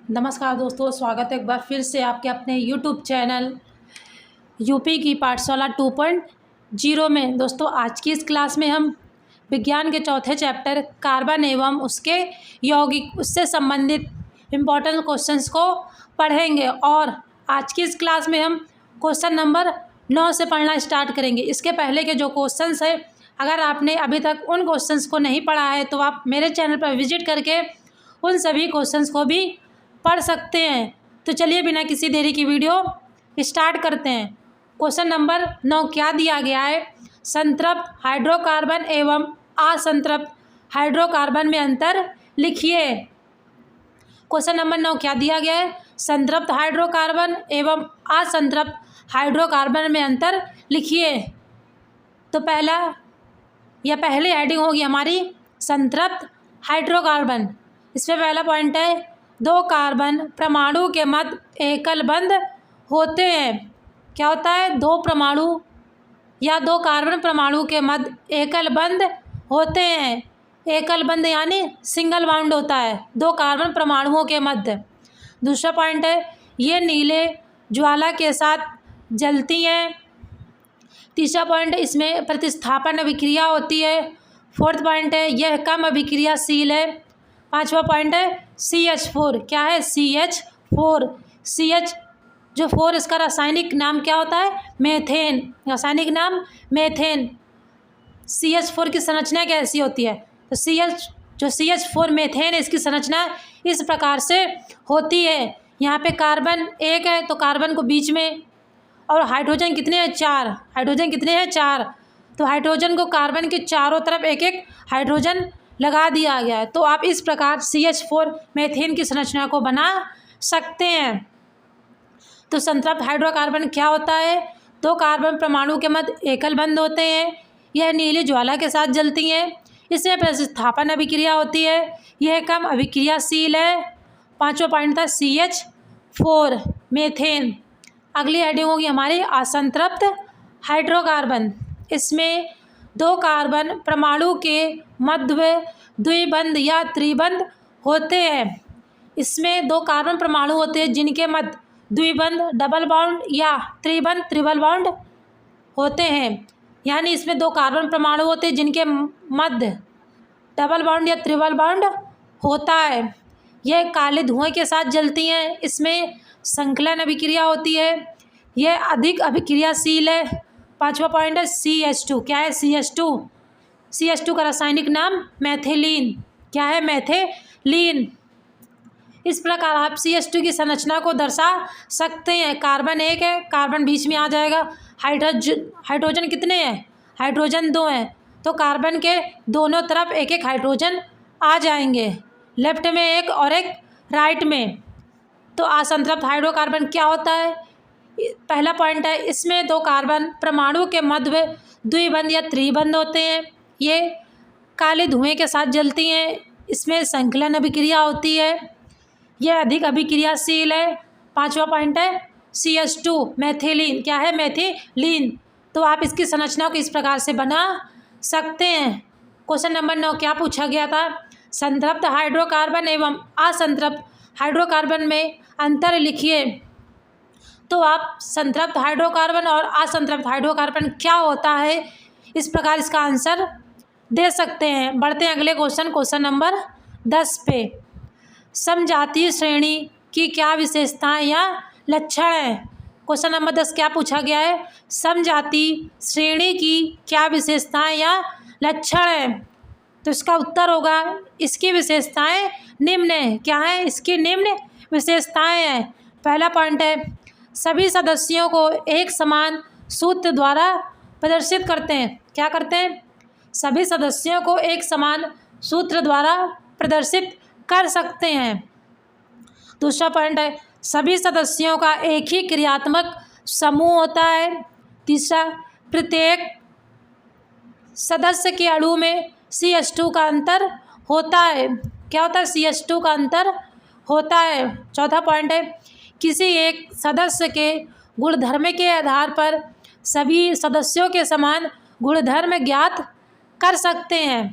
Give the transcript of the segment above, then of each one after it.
नमस्कार दोस्तों, स्वागत है एक बार फिर से आपके अपने YouTube चैनल यूपी की पाठशाला 2.0 में। दोस्तों, आज की इस क्लास में हम विज्ञान के चौथे चैप्टर कार्बन एवं उसके यौगिक उससे संबंधित इम्पोर्टेंट क्वेश्चंस को पढ़ेंगे और आज की इस क्लास में हम क्वेश्चन नंबर 9 से पढ़ना स्टार्ट करेंगे। इसके पहले के जो क्वेश्चंस है, अगर आपने अभी तक उन क्वेश्चंस को नहीं पढ़ा है तो आप मेरे चैनल पर विजिट करके उन सभी क्वेश्चंस को भी पढ़ सकते हैं। तो चलिए बिना किसी देरी की वीडियो स्टार्ट करते हैं। क्वेश्चन नंबर 9 क्या दिया गया है? संतृप्त हाइड्रोकार्बन एवं असंतृप्त हाइड्रोकार्बन में अंतर लिखिए। क्वेश्चन नंबर 9 क्या दिया गया है? संतृप्त हाइड्रोकार्बन एवं असंतृप्त हाइड्रोकार्बन में अंतर लिखिए। तो पहली हेडिंग होगी हमारी संतृप्त हाइड्रोकार्बन। इसमें पहला पॉइंट है, दो कार्बन परमाणु के मध्य एकल बंध होते हैं। क्या होता है? दो परमाणु या दो कार्बन परमाणु के मध्य एकल बंध होते हैं। एकल बंध यानी सिंगल बाउंड होता है दो कार्बन परमाणुओं के मध्य। दूसरा पॉइंट है, ये नीले ज्वाला के साथ जलती हैं। तीसरा पॉइंट, इसमें प्रतिस्थापन अभिक्रिया होती है। फोर्थ पॉइंट है, यह कम अभिक्रियाशील है। पांचवा पॉइंट है CH4। क्या है? CH4। CH जो 4 इसका रासायनिक नाम क्या होता है? मेथेन। रासायनिक नाम मेथेन। CH4 की संरचना कैसी होती है? तो CH4 मेथेन, इसकी संरचना इस प्रकार से होती है। यहाँ पे कार्बन एक है तो कार्बन को बीच में, और हाइड्रोजन कितने हैं? 4। हाइड्रोजन कितने हैं? 4। तो हाइड्रोजन को कार्बन के चारों तरफ एक एक हाइड्रोजन लगा दिया गया है। तो आप इस प्रकार CH4 मेथेन की संरचना को बना सकते हैं। तो संतृप्त हाइड्रोकार्बन क्या होता है? दो कार्बन परमाणु के मध्य एकल बंध होते हैं। यह नीली ज्वाला के साथ जलती हैं। इसमें प्रतिस्थापन अभिक्रिया होती है। यह कम अभिक्रियाशील है। पांचवा पॉइंट था CH4 मेथेन। अगली हेडिंग होगी हमारी असंतृप्त हाइड्रोकार्बन। इसमें दो कार्बन परमाणु के मध्य द्विबंध या त्रिबंध होते हैं। इसमें दो कार्बन परमाणु होते हैं जिनके मध्य द्विबंध डबल बाउंड या त्रिबंध ट्रिपल बाउंड होते हैं। यानी इसमें दो कार्बन परमाणु होते हैं जिनके मध्य डबल बाउंड या ट्रिपल बाउंड होता है। यह काले धुएं के साथ जलती हैं। इसमें संकलन अभिक्रिया होती है। यह अधिक अभिक्रियाशील है। पांचवा पॉइंट है CH2। क्या है? CH2 का रासायनिक नाम मैथिलीन। क्या है? मैथिलीन। इस प्रकार आप CH2 की संरचना को दर्शा सकते हैं। कार्बन एक है, कार्बन बीच में आ जाएगा। हाइड्रोजन कितने हैं? हाइड्रोजन 2 हैं, तो कार्बन के दोनों तरफ एक एक हाइड्रोजन आ जाएंगे, लेफ्ट में एक और एक राइट में। तो असंतृप्त हाइड्रोकार्बन क्या होता है? पहला पॉइंट है, इसमें दो कार्बन परमाणु के मध्य द्विबंध या त्रिबंध होते हैं। ये काले धुएं के साथ जलती हैं। इसमें संकलन अभिक्रिया होती है। यह अधिक अभिक्रियाशील है। पांचवा पॉइंट है CH2 मैथिलीन। क्या है? मैथिलीन। तो आप इसकी संरचना को इस प्रकार से बना सकते हैं। क्वेश्चन नंबर 9 क्या पूछा गया था? संतृप्त हाइड्रोकार्बन एवं असंतृप्त हाइड्रोकार्बन में अंतर लिखिए। तो आप संतृप्त हाइड्रोकार्बन और असंतृप्त हाइड्रोकार्बन क्या होता है, इस प्रकार इसका आंसर दे सकते हैं। बढ़ते हैं अगले क्वेश्चन नंबर 10 पे। समजातीय श्रेणी की क्या विशेषताएं या लक्षण हैं? क्वेश्चन नंबर 10 क्या पूछा गया है? समजातीय श्रेणी की क्या विशेषताएं या लक्षण हैं? तो इसका उत्तर होगा, इसकी विशेषताएं निम्न है। क्या है? इसकी निम्न विशेषताएं हैं। पहला पॉइंट है, सभी सदस्यों को एक समान सूत्र द्वारा प्रदर्शित करते हैं। क्या करते हैं? सभी सदस्यों को एक समान सूत्र द्वारा प्रदर्शित कर सकते हैं। दूसरा पॉइंट है, सभी सदस्यों का एक ही क्रियात्मक समूह होता है। तीसरा, प्रत्येक सदस्य के अणु में CH2 का अंतर होता है। क्या होता है? CH2 का अंतर होता है। चौथा पॉइंट है, किसी एक सदस्य के गुणधर्म के आधार पर सभी सदस्यों के समान गुणधर्म ज्ञात कर सकते हैं।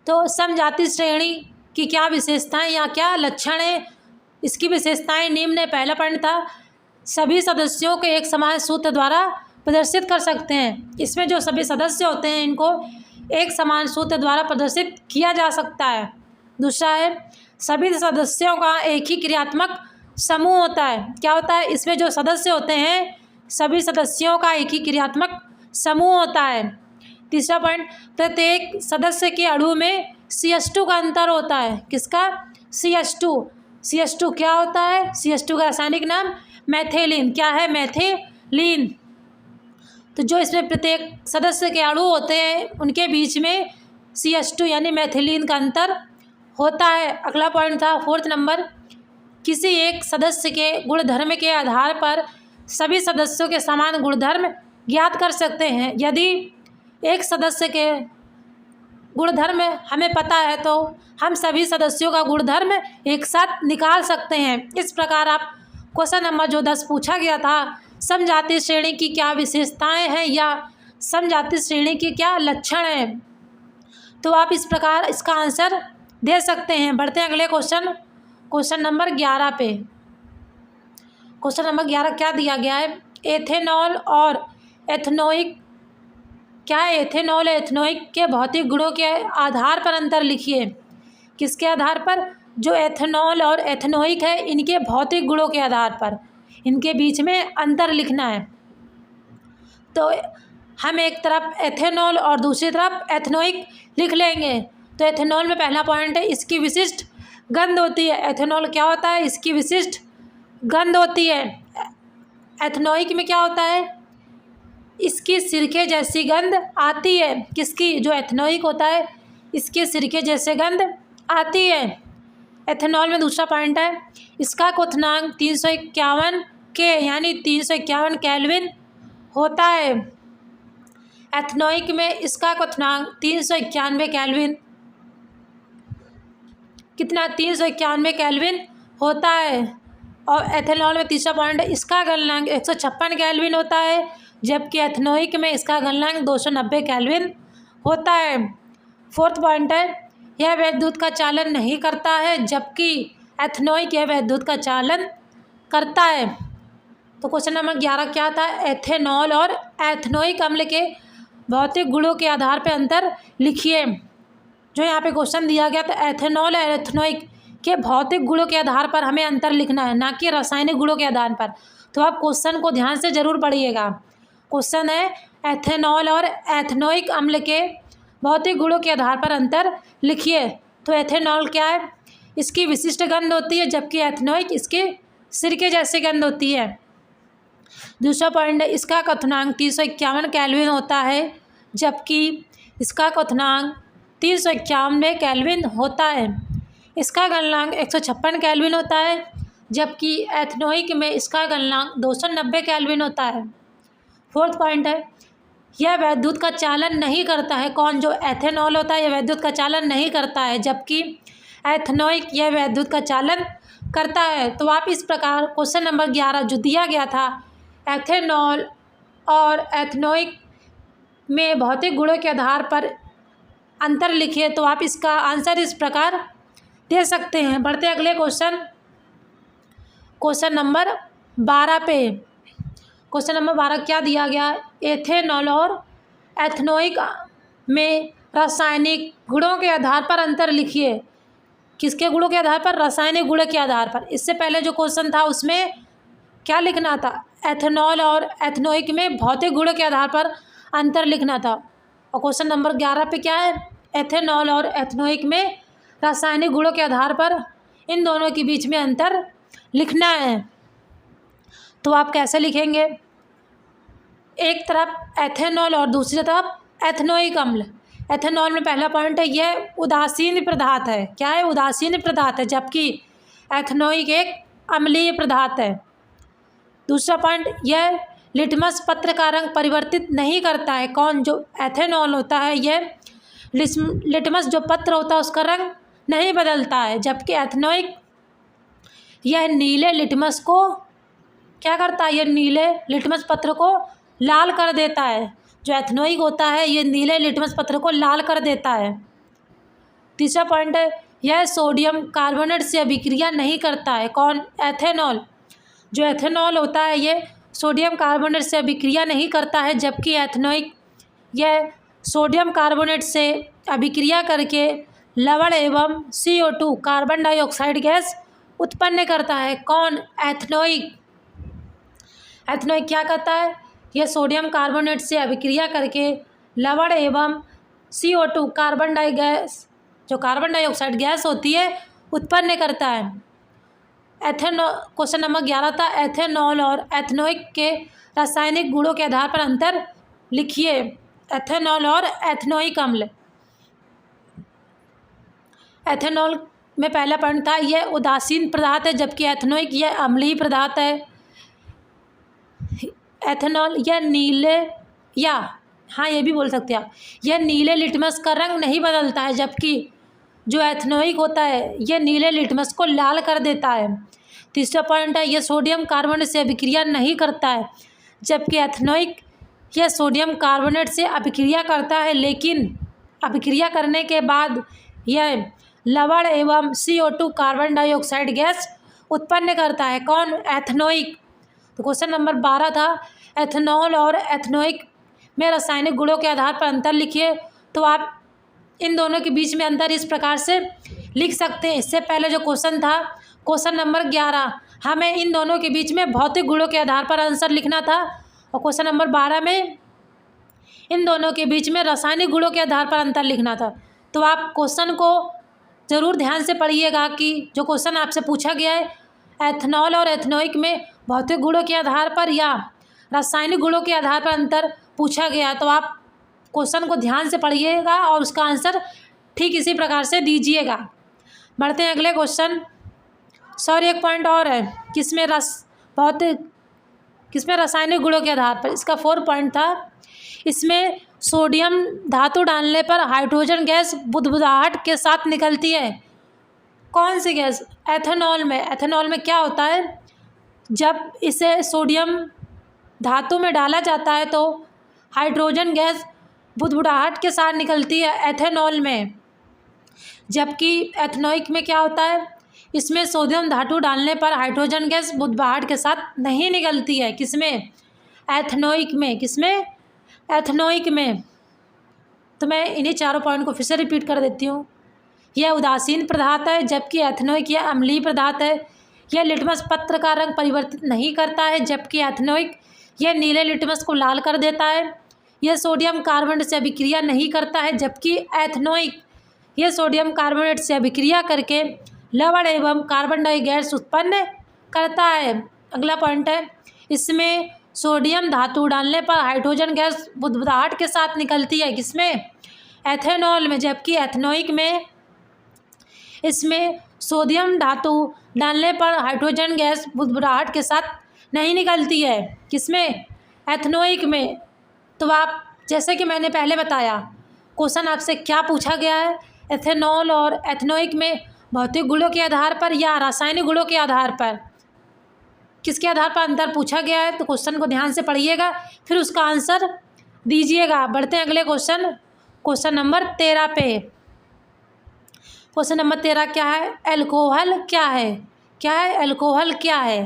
तो समजातीय श्रेणी की क्या विशेषताएं या क्या लक्षण है, इसकी विशेषताएं निम्न है। पहला पॉइंट था सभी सदस्यों को एक समान सूत्र द्वारा प्रदर्शित कर सकते हैं। इसमें जो सभी सदस्य होते हैं इनको एक समान सूत्र द्वारा प्रदर्शित किया जा सकता है। दूसरा है सभी सदस्यों का एक ही क्रियात्मक समूह होता है। क्या होता है? इसमें जो सदस्य होते हैं सभी सदस्यों का एक ही क्रियात्मक समूह होता है। तीसरा पॉइंट प्रत्येक सदस्य के अणु में CH2 का अंतर होता है। किसका? CH2 क्या होता है? CH2 का रासायनिक नाम मैथिलीन। क्या है? मैथिलीन। तो जो इसमें प्रत्येक सदस्य के अणु होते हैं उनके बीच में CH2 यानी मैथिलीन का अंतर होता है। अगला पॉइंट था 4th नंबर किसी एक सदस्य के गुणधर्म के आधार पर सभी सदस्यों के समान गुणधर्म ज्ञात कर सकते हैं। यदि एक सदस्य के गुणधर्म हमें पता है तो हम सभी सदस्यों का गुणधर्म एक साथ निकाल सकते हैं। इस प्रकार आप क्वेश्चन नंबर जो 10 पूछा गया था समजातीय श्रेणी की क्या विशेषताएं हैं या समजातीय श्रेणी के क्या लक्षण हैं, तो आप इस प्रकार इसका आंसर दे सकते हैं। बढ़ते हैं अगले क्वेश्चन नंबर 11 पे। क्वेश्चन नंबर 11 क्या दिया गया है? एथेनॉल और एथनोइक। क्या है? एथेनॉल और एथनोइक के भौतिक गुणों के आधार पर अंतर लिखिए। किसके आधार पर? जो एथेनॉल और एथनोइक है इनके भौतिक गुणों के आधार पर इनके बीच में अंतर लिखना है। तो हम एक तरफ एथेनॉल और दूसरी तरफ एथनोइक लिख लेंगे। तो एथेनॉल में पहला पॉइंट है इसकी विशिष्ट गंध होती है। एथेनॉल क्या होता है? इसकी विशिष्ट गंध होती है। एथनोइक में क्या होता है? इसकी सिरके जैसी गंध आती है। किसकी? जो एथनोइक होता है इसके सिरके जैसे गंध आती है। एथेनॉल में दूसरा पॉइंट है इसका क्वथनांक 351 के यानी 351 केल्विन होता है। एथनोइक में इसका क्वथनांक 391 केल्विन कितना? 391 केल्विन होता है। और एथेनॉल में तीसरा पॉइंट है इसका गलनांक 156 केल्विन होता है जबकि एथनोइक में इसका गलनांक 290 केल्विन होता है। 4th पॉइंट है यह वैद्युत का चालन नहीं करता है जबकि एथनोइक यह वैद्युत का चालन करता है। तो क्वेश्चन नंबर 11 क्या था? एथेनॉल और एथनोइक अम्ल के भौतिक गुणों के आधार पर अंतर लिखिए। जो यहाँ पे क्वेश्चन दिया गया था एथेनॉल और एथनोइक के भौतिक गुणों के आधार पर हमें अंतर लिखना है, ना कि रासायनिक गुणों के आधार पर। तो आप क्वेश्चन को ध्यान से जरूर पढ़िएगा। क्वेश्चन है एथेनॉल और एथनोइक अम्ल के भौतिक गुणों के आधार पर अंतर लिखिए। तो एथेनॉल क्या है? इसकी विशिष्ट गंध होती है जबकि एथनोइक इसके सिरके जैसी गंध होती है। दूसरा पॉइंट है इसका क्वथनांक 351 केल्विन होता है जबकि इसका क्वथनांक 351 केल्विन होता है। इसका गलनांक 156 केल्विन होता है जबकि एथनोइक में इसका गलनांक 290 केल्विन होता है। 4th पॉइंट है यह वैद्युत का चालन नहीं करता है। कौन? जो एथेनॉल होता है यह वैद्युत का चालन नहीं करता है जबकि एथनोइक यह वैद्युत का चालन करता है। तो आप इस प्रकार क्वेश्चन नंबर 11 जो दिया गया था एथेनॉल और एथनोइक में भौतिक गुणों के आधार पर अंतर लिखिए, तो आप इसका आंसर इस प्रकार दे सकते हैं। बढ़ते अगले क्वेश्चन नंबर 12 पे। क्वेश्चन नंबर 12 क्या दिया गया? एथेनॉल और एथनोइक में रासायनिक गुणों के आधार पर अंतर लिखिए। किसके गुणों के आधार पर? रासायनिक गुणों के आधार पर। इससे पहले जो क्वेश्चन था उसमें क्या लिखना था? एथेनॉल और एथनोइक में भौतिक गुणों के आधार पर अंतर लिखना था। और क्वेश्चन नंबर 11 पे क्या है? एथेनॉल और एथनोइक में रासायनिक गुणों के आधार पर इन दोनों के बीच में अंतर लिखना है। तो आप कैसे लिखेंगे? एक तरफ एथेनॉल और दूसरी तरफ एथनोइक अम्ल। एथेनॉल में पहला पॉइंट है यह उदासीन पदार्थ है। क्या है? उदासीन पदार्थ है जबकि एथनोइक एक अम्लीय पदार्थ है। दूसरा पॉइंट यह लिटमस पत्र का रंग परिवर्तित नहीं करता है। कौन? जो एथेनॉल होता है यह लिटमस जो पत्र होता है उसका रंग नहीं बदलता है जबकि एथनोइक यह नीले लिटमस को क्या करता है? यह नीले लिटमस पत्र को लाल कर देता है। जो एथनोइक होता है ये नीले लिटमस पत्र को लाल कर देता है। तीसरा पॉइंट है यह सोडियम कार्बोनेट से अभिक्रिया नहीं करता है। कौन? एथेनॉल। जो एथेनॉल होता है ये सोडियम कार्बोनेट से अभिक्रिया नहीं करता है, जबकि एथेनॉइक यह सोडियम कार्बोनेट से अभिक्रिया करके लवण एवं CO2 कार्बन डाइऑक्साइड गैस उत्पन्न करता है। कौन? एथेनॉइक। एथेनॉइक क्या करता है? यह सोडियम कार्बोनेट से अभिक्रिया करके लवण एवं CO2 कार्बन डाइऑक्साइड गैस होती है उत्पन्न करता है। क्वेश्चन नंबर 11 था, एथेनॉल और एथेनॉइक के रासायनिक गुणों के आधार पर अंतर लिखिए। एथेनॉल और एथेनॉइक अम्ल। एथेनॉल में पहला पॉइंट था यह उदासीन पदार्थ है, जबकि एथेनॉइक यह अम्लीय पदार्थ है। एथेनॉल यह नीले या हाँ ये भी बोल सकते हैं आप, यह नीले लिटमस का रंग नहीं बदलता है, जबकि जो एथेनॉइक होता है यह नीले लिटमस को लाल कर देता है। तीसरा पॉइंट है यह सोडियम कार्बोनेट से अभिक्रिया नहीं करता है, जबकि एथेनॉइक यह सोडियम कार्बोनेट से अभिक्रिया करता है, लेकिन अभिक्रिया करने के बाद यह लवण एवं CO2 कार्बन डाइऑक्साइड गैस उत्पन्न करता है। कौन? एथेनॉइक। तो क्वेश्चन नंबर 12 था, एथेनॉल और एथेनॉइक में रासायनिक गुणों के आधार पर अंतर लिखिए। तो आप इन दोनों के बीच में अंतर इस प्रकार से लिख सकते हैं। इससे पहले जो क्वेश्चन था क्वेश्चन नंबर 11, हमें इन दोनों के बीच में भौतिक गुणों के आधार पर आंसर लिखना था, और क्वेश्चन नंबर 12 में इन दोनों के बीच में रासायनिक गुणों के आधार पर अंतर लिखना था। तो आप क्वेश्चन को ज़रूर ध्यान से पढ़िएगा कि जो क्वेश्चन आपसे पूछा गया है एथेनॉल और एथेनॉइक में भौतिक गुणों के आधार पर या रासायनिक गुणों के आधार पर अंतर पूछा गया, तो आप क्वेश्चन को ध्यान से पढ़िएगा और उसका आंसर ठीक इसी प्रकार से दीजिएगा। बढ़ते हैं अगले क्वेश्चन। सॉरी एक पॉइंट और है, किसमें रासायनिक गुणों के आधार पर, इसका 4 पॉइंट था। इसमें सोडियम धातु डालने पर हाइड्रोजन गैस बुदबुदाहट के साथ निकलती है। कौन सी गैस? एथेनॉल में। एथेनॉल में क्या होता है, जब इसे सोडियम धातु में डाला जाता है तो हाइड्रोजन गैस बुदबुदाहट के साथ निकलती है एथेनॉल में, जबकि एथेनॉइक में क्या होता है, इसमें सोडियम धातु डालने पर हाइड्रोजन गैस बुदबुदाहट के साथ नहीं निकलती है। किसमें? एथेनॉइक में। किसमें? एथेनॉइक में। तो मैं इन्हीं चारों पॉइंट को फिर से रिपीट कर देती हूँ। यह उदासीन पदार्थ है, जबकि एथेनॉइक यह अम्लीय पदार्थ है। यह लिटमस पत्र का रंग परिवर्तित नहीं करता है, जबकि एथेनॉइक यह नीले लिटमस को लाल कर देता है। यह सोडियम कार्बोनेट से अभिक्रिया नहीं करता है, जबकि एथेनॉइक यह सोडियम कार्बोनेट से अभिक्रिया करके लवण एवं कार्बन डाई गैस उत्पन्न करता है। अगला पॉइंट है, इसमें सोडियम धातु डालने पर हाइड्रोजन गैस बुदबुदाहट के साथ निकलती है। किसमें? एथेनॉल में। जबकि एथेनॉइक में इसमें सोडियम धातु डालने पर हाइड्रोजन गैस बुदबुदाहट के साथ नहीं निकलती है। किसमें? एथेनॉइक में। तो आप जैसे कि मैंने पहले बताया, क्वेश्चन आपसे क्या पूछा गया है, एथेनॉल और एथेनॉइक में भौतिक गुणों के आधार पर या रासायनिक गुणों के आधार पर, किसके आधार पर अंतर पूछा गया है। तो क्वेश्चन को ध्यान से पढ़िएगा, फिर उसका आंसर दीजिएगा। बढ़ते हैं अगले क्वेश्चन नंबर 13 पे। क्वेश्चन नंबर 13 क्या है? अल्कोहल क्या है? क्या है? अल्कोहल क्या है?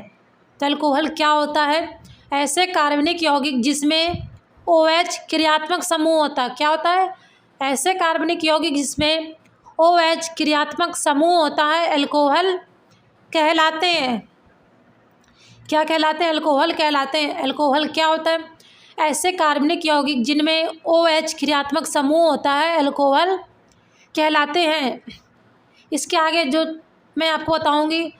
तो अल्कोहल क्या होता है? ऐसे कार्बनिक यौगिक जिसमें OH क्रियात्मक समूह होता है। क्या होता है? ऐसे कार्बनिक यौगिक जिसमें OH क्रियात्मक समूह होता है अल्कोहल कहलाते हैं। क्या कहलाते हैं? अल्कोहल कहलाते हैं। अल्कोहल क्या होता है? ऐसे कार्बनिक यौगिक जिनमें OH क्रियात्मक समूह होता है अल्कोहल कहलाते हैं। इसके आगे जो मैं आपको बताऊंगी,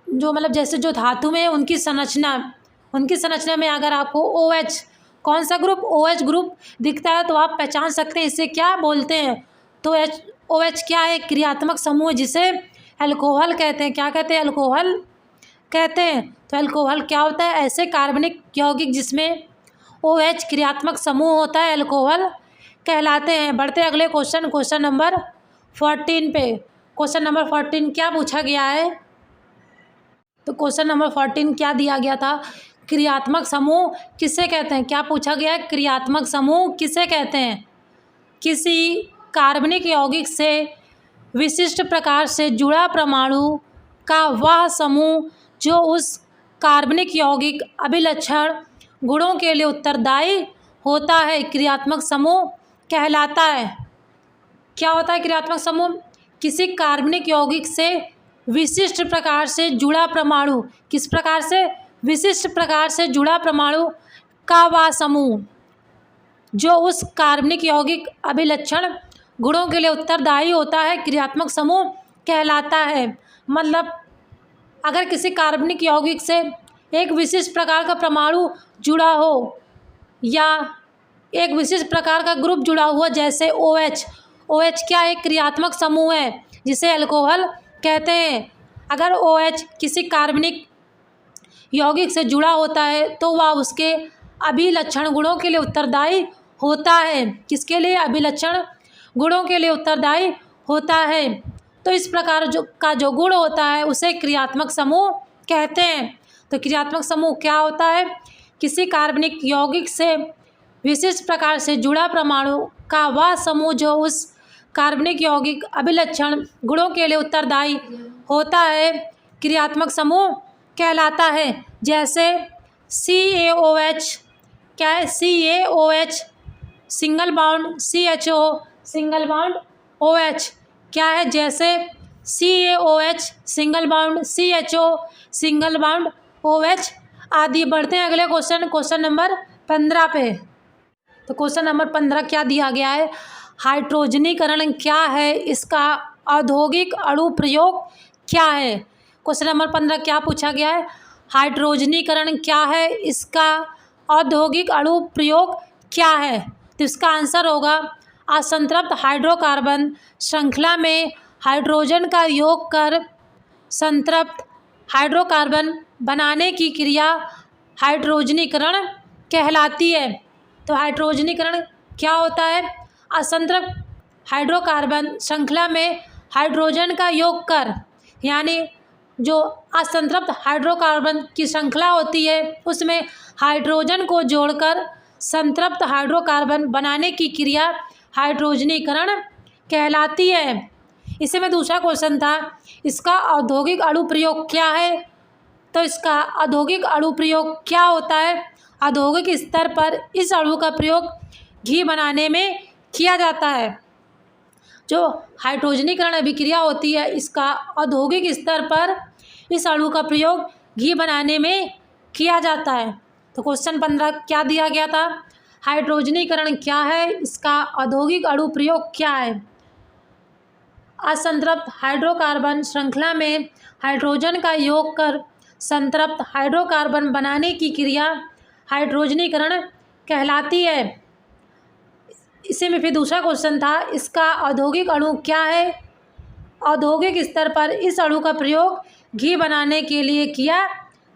जो मतलब जैसे जो धातु में उनकी संरचना में अगर आपको OH कौन सा ग्रुप, OH ग्रुप दिखता है तो आप पहचान सकते हैं इसे क्या बोलते हैं। तो OH क्या है? क्रियात्मक समूह, जिसे अल्कोहल कहते हैं। क्या कहते हैं? अल्कोहल कहते हैं। तो अल्कोहल क्या होता है? ऐसे कार्बनिक यौगिक जिसमें OH क्रियात्मक समूह होता है अल्कोहल कहलाते हैं। बढ़ते अगले क्वेश्चन नंबर 14 पे। क्वेश्चन नंबर 14 क्या पूछा गया है? तो क्वेश्चन नंबर 14 क्या दिया गया था? क्रियात्मक समूह किसे कहते हैं? क्या पूछा गया है? क्रियात्मक समूह किसे कहते हैं? किसी कार्बनिक यौगिक से विशिष्ट प्रकार से जुड़ा परमाणु का वह समूह जो उस कार्बनिक यौगिक अभिलक्षण गुणों के लिए उत्तरदायी होता है क्रियात्मक समूह कहलाता है। क्या होता है क्रियात्मक समूह? किसी कार्बनिक यौगिक से विशिष्ट प्रकार से जुड़ा परमाणु, किस प्रकार से? विशिष्ट प्रकार से जुड़ा परमाणु का वह समूह जो उस कार्बनिक यौगिक अभिलक्षण गुणों के लिए उत्तरदायी होता है क्रियात्मक समूह कहलाता है। मतलब अगर किसी कार्बनिक यौगिक से एक विशिष्ट प्रकार का परमाणु जुड़ा हो या एक विशिष्ट प्रकार का ग्रुप जुड़ा हुआ, जैसे OH। OH क्या एक क्रियात्मक समूह है जिसे अल्कोहल कहते हैं। अगर OH किसी कार्बनिक यौगिक से जुड़ा होता है तो वह उसके अभिलक्षण गुणों के लिए उत्तरदायी होता है। किसके लिए? अभिलक्षण गुणों के लिए उत्तरदायी होता है। तो इस प्रकार जो गुण होता है उसे क्रियात्मक समूह कहते हैं। तो क्रियात्मक समूह क्या होता है? किसी कार्बनिक यौगिक से विशिष्ट प्रकार से जुड़ा परमाणु का वह समूह जो उस कार्बनिक यौगिक अभिलक्षण गुणों के लिए उत्तरदायी होता है क्रियात्मक समूह कहलाता है। जैसे CaOH क्या है? CaOH single bound CHO single bound OH क्या है? जैसे CaOH single bound CHO single bound OH आदि। बढ़ते हैं अगले क्वेश्चन नंबर 15 पे। तो क्वेश्चन नंबर 15 क्या दिया गया है? हाइड्रोजनीकरण क्या है, इसका औद्योगिक अणु प्रयोग क्या है? क्वेश्चन नंबर 15 क्या पूछा गया है? हाइड्रोजनीकरण क्या है, इसका औद्योगिक अणु प्रयोग क्या है? तो इसका आंसर होगा असंतृप्त हाइड्रोकार्बन श्रृंखला में हाइड्रोजन का योग कर संतृप्त हाइड्रोकार्बन बनाने की क्रिया हाइड्रोजनीकरण कहलाती है। तो हाइड्रोजनीकरण क्या होता है? असंतृप्त हाइड्रोकार्बन श्रृंखला में हाइड्रोजन का योग कर, यानी जो असंतृप्त हाइड्रोकार्बन की श्रृंखला होती है उसमें हाइड्रोजन को जोड़कर संतृप्त हाइड्रोकार्बन बनाने की क्रिया हाइड्रोजनीकरण कहलाती है। इसी में दूसरा क्वेश्चन था, इसका औद्योगिक अणु प्रयोग क्या है? तो इसका औद्योगिक अणु प्रयोग क्या होता है? औद्योगिक स्तर पर इस अणु का प्रयोग घी बनाने में किया जाता है। जो हाइड्रोजनीकरण अभिक्रिया होती है इसका औद्योगिक स्तर पर इस अणु का प्रयोग घी बनाने में किया जाता है। तो क्वेश्चन 15 क्या दिया गया था? हाइड्रोजनीकरण क्या है, इसका औद्योगिक अणु प्रयोग क्या है? असंतृप्त हाइड्रोकार्बन श्रृंखला में हाइड्रोजन का योग कर संतृप्त हाइड्रोकार्बन बनाने की क्रिया हाइड्रोजनीकरण कहलाती है। इसी में फिर दूसरा क्वेश्चन था, इसका औद्योगिक अणु क्या है? औद्योगिक स्तर पर इस अणु का प्रयोग घी बनाने के लिए किया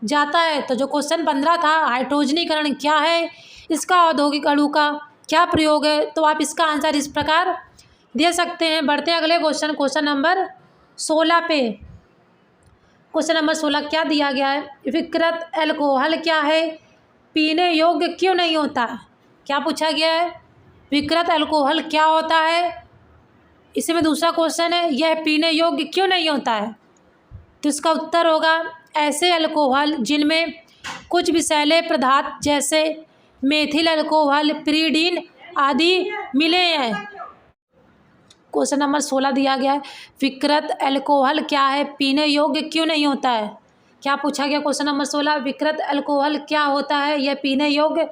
जाता है। तो जो क्वेश्चन 15 था, हाइड्रोजनीकरण क्या है, इसका औद्योगिक अणु का क्या प्रयोग है, तो आप इसका आंसर इस प्रकार दे सकते हैं। बढ़ते हैं अगले क्वेश्चन नंबर 16 पे। क्वेश्चन नंबर 16 क्या दिया गया है? विकृत अल्कोहल क्या है, पीने योग्य क्यों नहीं होता? क्या पूछा गया है? विकृत अल्कोहल क्या होता है? इसी में दूसरा क्वेश्चन है, यह पीने योग्य क्यों नहीं होता है? तो इसका उत्तर होगा ऐसे अल्कोहल जिनमें कुछ विषैले पदार्थ जैसे मेथिल अल्कोहल, पिरीडीन आदि मिले हैं। क्वेश्चन नंबर 16 दिया गया है, विकृत अल्कोहल क्या है, पीने योग्य क्यों नहीं होता है? क्या पूछा गया? क्वेश्चन नंबर 16, विकृत अल्कोहल क्या होता है, यह पीने योग्य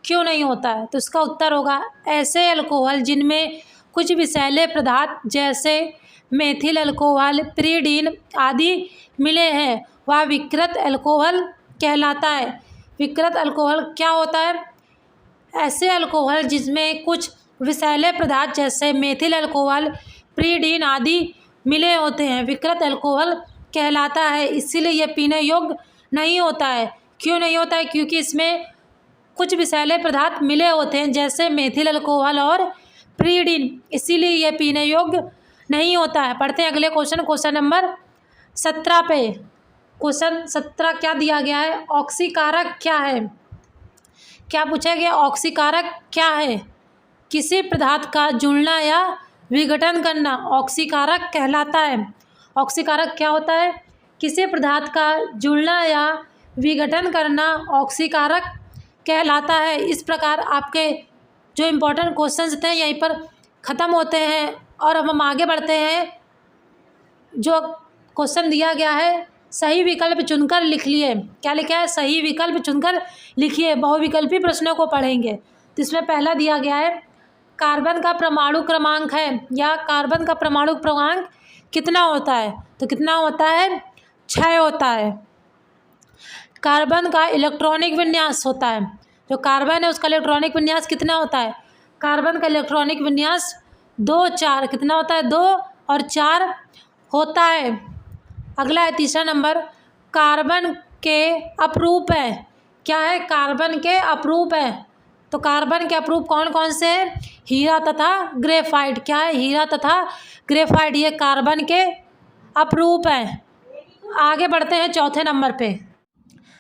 क्यों नहीं होता है? तो इसका उत्तर होगा ऐसे अल्कोहल जिनमें कुछ विषैले पदार्थ जैसे मेथिल अल्कोहल, पिरीडीन आदि मिले हैं वह विकृत अल्कोहल कहलाता है। विकृत अल्कोहल क्या होता है? ऐसे अल्कोहल जिसमें कुछ विषैले पदार्थ जैसे मेथिल अल्कोहल, पिरीडीन आदि मिले होते हैं विकृत अल्कोहल कहलाता है। इसीलिए यह पीने योग्य नहीं होता है। क्यों नहीं होता है? क्योंकि इसमें कुछ विषैले पदार्थ मिले होते हैं जैसे मेथिल अल्कोहल और पिरीडीन, इसीलिए यह पीने योग्य नहीं होता है। पढ़ते हैं अगले क्वेश्चन नंबर 17 पे। क्वेश्चन 17 क्या दिया गया है? ऑक्सीकारक क्या है? क्या पूछा गया? ऑक्सीकारक क्या है? किसी पदार्थ का जुड़ना या विघटन करना ऑक्सीकारक कहलाता है। ऑक्सीकारक क्या होता है? किसी पदार्थ का जुड़ना या विघटन करना ऑक्सीकारक कहलाता है। इस प्रकार आपके जो इम्पोर्टेंट क्वेश्चंस थे यहीं पर ख़त्म होते हैं और अब हम आगे बढ़ते हैं। जो क्वेश्चन दिया गया है सही विकल्प चुनकर लिख लिए। क्या लिखा है? सही विकल्प चुनकर लिखिए। बहुविकल्पी प्रश्नों को पढ़ेंगे। तो इसमें पहला दिया गया है कार्बन का परमाणु क्रमांक है या कार्बन का परमाणु क्रमांक कितना होता है? तो कितना होता है? 6 होता है। कार्बन का इलेक्ट्रॉनिक विन्यास होता है, जो कार्बन है उसका इलेक्ट्रॉनिक विन्यास कितना होता है? कार्बन का इलेक्ट्रॉनिक विन्यास 2 4 कितना होता है? 2 और 4 होता है। अगला है तीसरा नंबर, कार्बन के अपरूप है। क्या है? कार्बन के अपरूप है। तो कार्बन के अपरूप कौन कौन से हैं? हीरा तथा ग्रेफाइट। क्या है? हीरा तथा ग्रेफाइट, ये कार्बन के अपरूप हैं। आगे बढ़ते हैं चौथे नंबर पे।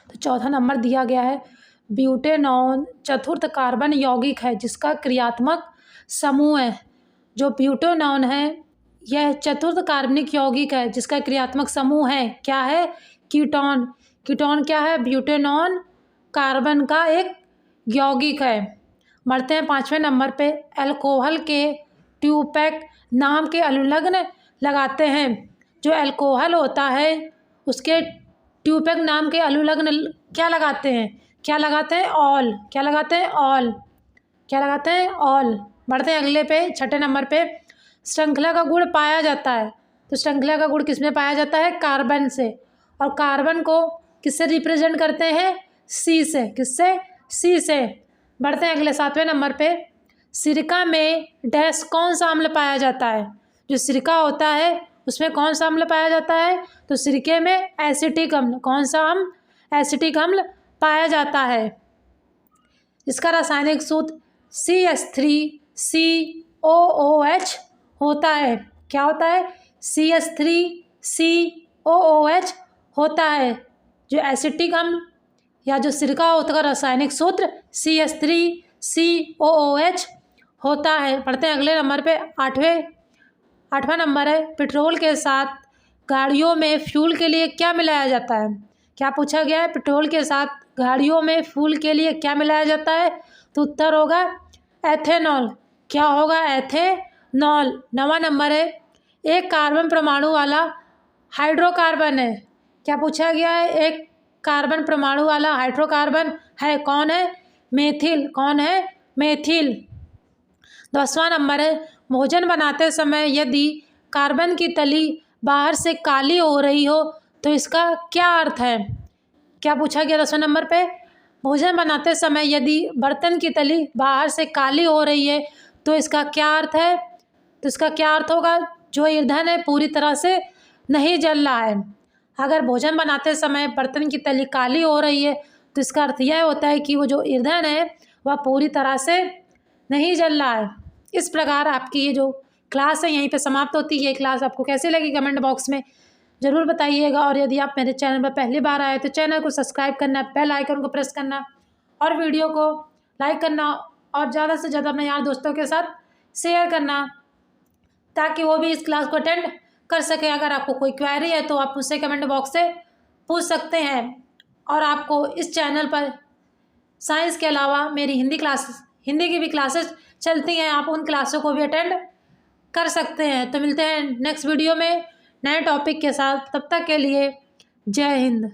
तो चौथा नंबर दिया गया है ब्यूटेनॉन चतुर्थ कार्बन यौगिक है जिसका क्रियात्मक समूह है। जो ब्यूटेनॉन है यह चतुर्थ कार्बनिक यौगिक है जिसका क्रियात्मक समूह है। क्या है? कीटोन। कीटोन क्या है? ब्यूटेनॉन कार्बन का एक यौगिक है। बढ़ते हैं पाँचवें नंबर पे। अल्कोहल के ट्यूपैक नाम के अनुलग्न लगाते हैं। जो अल्कोहल होता है उसके ट्यूपैक नाम के अनुलग्न क्या लगाते हैं? क्या लगाते हैं? ऑल। क्या लगाते हैं? ऑल। क्या लगाते हैं? ऑल। बढ़ते हैं अगले पे, छठे नंबर पे। श्रृंखला का गुण पाया जाता है। तो श्रृंखला का गुण किसमें पाया जाता है? कार्बन से। और कार्बन को किससे रिप्रेजेंट करते हैं? सी से। किससे? सी से। बढ़ते हैं अगले सातवें नंबर पे। सिरका में डैश कौन सा अम्ल पाया जाता है? जो सिरका होता है उसमें कौन सा अम्ल पाया जाता है? तो सिरके में एसिटिक अम्ल। कौन सा अम्ल? एसिटिक अम्ल पाया जाता है। इसका रासायनिक सूत्र CH3COOH होता है। क्या होता है? CH3COOH होता है। जो एसिटिक अम्ल या जो सिरका होता है रासायनिक सूत्र CH3COOH होता है। पढ़ते हैं अगले नंबर पे, आठवां नंबर है पेट्रोल के साथ गाड़ियों में फ्यूल के लिए क्या मिलाया जाता है? क्या पूछा गया है? पेट्रोल के साथ गाड़ियों में फ्यूल के लिए क्या मिलाया जाता है? तो उत्तर होगा एथेनॉल। क्या होगा? एथेनॉल। 9वां नंबर है एक कार्बन परमाणु वाला हाइड्रोकार्बन है। क्या पूछा गया है? एक कार्बन परमाणु वाला हाइड्रोकार्बन है। कौन है? मेथिल। कौन है? मेथिल। 10वां नंबर है भोजन बनाते समय यदि कार्बन की तली बाहर से काली हो रही हो तो इसका क्या अर्थ है? क्या पूछा गया 10वें नंबर पे? भोजन बनाते समय यदि बर्तन की तली बाहर से काली हो रही है तो इसका क्या अर्थ है? तो इसका क्या अर्थ होगा? जो ईंधन है पूरी तरह से नहीं जल रहा है। अगर भोजन बनाते समय बर्तन की तली काली हो रही है तो इसका अर्थ यह होता है कि वो जो ईंधन है वह पूरी तरह से नहीं जल रहा है। इस प्रकार आपकी ये जो क्लास है यहीं पे समाप्त होती है। ये क्लास आपको कैसी लगी कमेंट बॉक्स में ज़रूर बताइएगा। और यदि आप मेरे चैनल पर पहली बार आए तो चैनल को सब्सक्राइब करना, बेल आइकन को प्रेस करना और वीडियो को लाइक करना और ज़्यादा से ज़्यादा अपने यार दोस्तों के साथ शेयर करना ताकि वो भी इस क्लास को अटेंड कर सकें। अगर आपको कोई क्वेरी है तो आप मुझसे कमेंट बॉक्स से पूछ सकते हैं। और आपको इस चैनल पर साइंस के अलावा मेरी हिंदी की भी क्लासेस चलती हैं, आप उन क्लासों को भी अटेंड कर सकते हैं। तो मिलते हैं नेक्स्ट वीडियो में नए टॉपिक के साथ। तब तक के लिए जय हिंद।